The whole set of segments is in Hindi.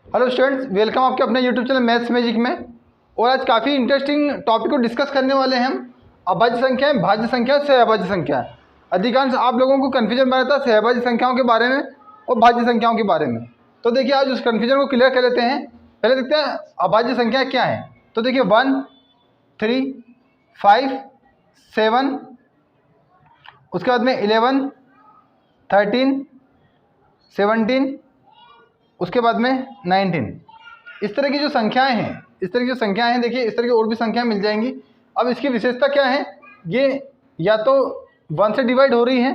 हेलो स्टूडेंट्स, वेलकम आपके अपने यूट्यूब चैनल मैथ्स मैजिक में। और आज काफ़ी इंटरेस्टिंग टॉपिक को डिस्कस करने वाले हैं हम। अभाज्य संख्याएं, भाज्य संख्या, सहअभाज्य संख्या। अधिकांश आप लोगों को कन्फ्यूजन बना था सहअभाज्य संख्याओं के बारे में और भाज्य संख्याओं के बारे में। तो देखिए आज उस कन्फ्यूजन को क्लियर कर लेते हैं। पहले देखते हैं अभाज्य संख्या क्या है। तो देखिए 1, 3, 5, 7, उसके बाद में 11, 13, 17, उसके बाद में 19। इस तरह की जो संख्याएं हैं, देखिए इस तरह की और भी संख्याएं मिल जाएंगी। अब इसकी विशेषता क्या है, ये या तो 1 से डिवाइड हो रही है।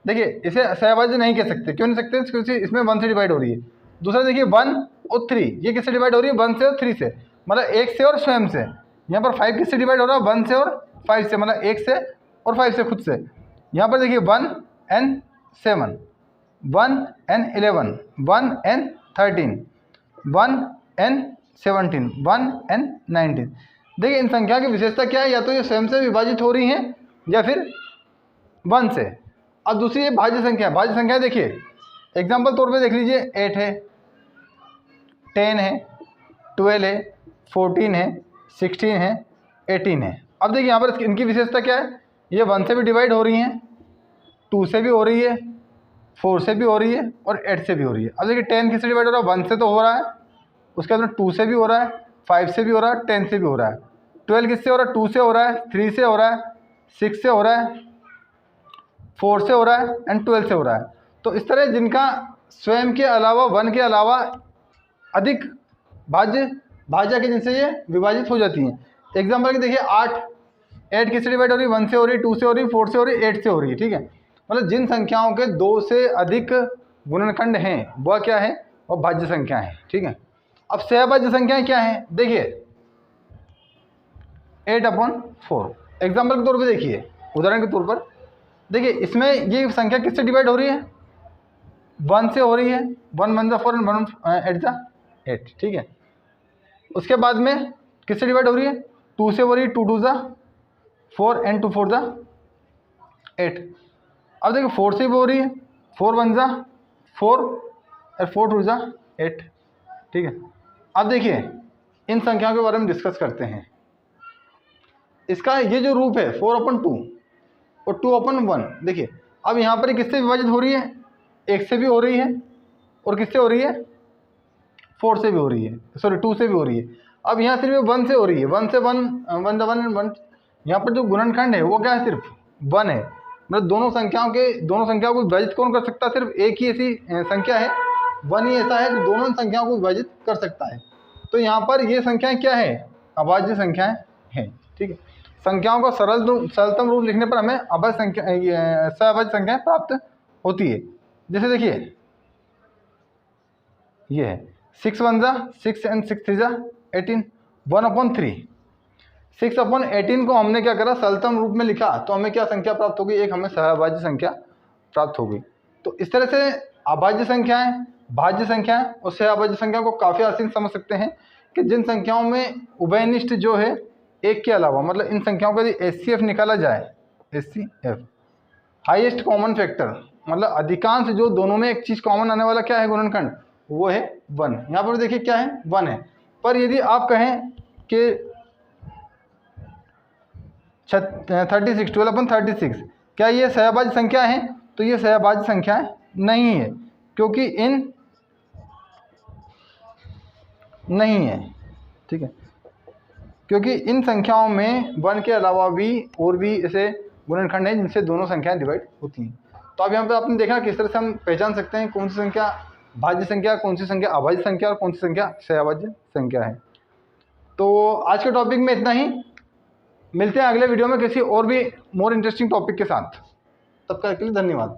देखिए इसे सहअभाज्य नहीं कह सकते, क्यों नहीं सकते, क्योंकि इसमें 1 से डिवाइड हो रही है। दूसरा देखिए 1 और 3, ये किससे डिवाइड हो रही है, 1 से और 3 से, मतलब 1 से और स्वयं से। यहाँ पर 5 किससे डिवाइड हो रहा है, 1 से और 5 से, मतलब 1 से और 5 से खुद से। यहाँ पर देखिए 1 and 7, 1 and 11, 1 and 13, 1 and 17, 1 and 19। देखिए इन संख्या की विशेषता क्या है, या तो ये स्वयं से विभाजित हो रही हैं या फिर 1 से। अब दूसरी ये भाज्य संख्या देखिए एग्जाम्पल तौर पे देख लीजिए, 8 है, 10 है, 12 है, 14 है, 16 है, 18 है। अब देखिए यहाँ पर इनकी विशेषता क्या है, ये 1 से भी डिवाइड हो रही हैं, 2 से भी हो रही है, 4 से भी हो रही है और 8 से भी हो रही है। अब देखिए 10 किससे डिवाइड हो रहा है, 1 से तो हो रहा है, उसके बाद में 2 से भी हो रहा है, 5 से भी हो रहा है, 10 से भी हो रहा है। 12 किससे हो रहा है, 2 से हो रहा है, 3 से हो रहा है, 6 से हो रहा है, 4 से हो रहा है एंड 12 से हो रहा है। तो इस तरह जिनका स्वयं के अलावा 1 के अलावा अधिक भाज्य के जिनसे ये विभाजित हो जाती हैं। एग्जाम्पल के देखिए 8 किससे डिवाइड हो रही है, 1 से हो रही है, 2 से हो रही है, 4 से हो रही है, 8 से हो रही है। ठीक है, मतलब जिन संख्याओं के 2 से अधिक गुणनखंड हैं वह क्या है, वह भाज्य संख्या है। ठीक है, अब सहअभाज्य संख्याएं क्या है, देखिए 8/4। एग्जाम्पल के तौर पे देखिए, उदाहरण के तौर पर देखिए इसमें ये संख्या किससे डिवाइड हो रही है, 1 से हो रही है, 1 1 4 एंड 1 8 8। ठीक है, उसके बाद में किससे डिवाइड हो रही है, 2 से हो रही है, 2 2 4 एंड 2 4 8। अब देखिए 4 से भी हो रही है, 4 1 4 और 4 2 8। ठीक है, अब देखिए इन संख्याओं के बारे में डिस्कस करते हैं। इसका ये जो रूप है 4/2 और 2/1, देखिए अब यहाँ पर किससे विभाजित हो रही है, 1 से भी हो रही है और किससे हो रही है, 4 से भी हो रही है, सॉरी 2 से भी हो रही है। अब यहाँ सिर्फ 1 से हो रही है, 1 से 1 1 1 1। यहाँ पर जो गुणनखंड है वो क्या है, सिर्फ 1 है। मतलब दोनों संख्याओं को विभाजित कौन कर सकता है, सिर्फ एक ही ऐसी संख्या है, 1 ही ऐसा है जो दोनों संख्याओं को विभाजित कर सकता है। तो यहाँ पर ये संख्याएं क्या है, अभाज्य संख्याएं हैं। ठीक है, संख्याओं का सरलतम रूप लिखने पर हमें सहअभाज्य संख्याएं प्राप्त होती है। जैसे देखिए ये है 6 1 6 एंड 6 3 18, 1/3। 6/18 को हमने क्या करा, सरलतम रूप में लिखा, तो हमें क्या संख्या प्राप्त होगी, एक हमें सहअभाज्य संख्या प्राप्त होगी। तो इस तरह से अभाज्य संख्याएं, भाज्य संख्याएं और सहअभाज्य संख्या को काफ़ी आसान समझ सकते हैं कि जिन संख्याओं में उभयनिष्ठ जो है एक के अलावा, मतलब इन संख्याओं का यदि HCF निकाला जाए, HCF हाईएस्ट कॉमन फैक्टर, मतलब अधिकांश जो दोनों में एक चीज़ कॉमन आने वाला क्या है गुणनखंड, वो है 1। यहाँ पर देखिए क्या है, 1 है। पर यदि आप कहें कि 36 12/36 क्या ये सहअभाज्य संख्या है, तो ये सहअभाज्य संख्याएं नहीं है, क्योंकि इन नहीं है। ठीक है, क्योंकि इन संख्याओं में 1 के अलावा भी और भी ऐसे गुणनखंड हैं जिनसे दोनों संख्याएं डिवाइड होती हैं। तो अब यहाँ पे आपने देखा किस तरह से हम पहचान सकते हैं कौन सी संख्या भाज्य संख्या, कौन सी संख्या अभाज्य संख्या और कौन सी संख्या सहअभाज्य संख्या है। तो आज के टॉपिक में इतना ही, मिलते हैं अगले वीडियो में किसी और भी मोर इंटरेस्टिंग टॉपिक के साथ। तब तक के लिए धन्यवाद।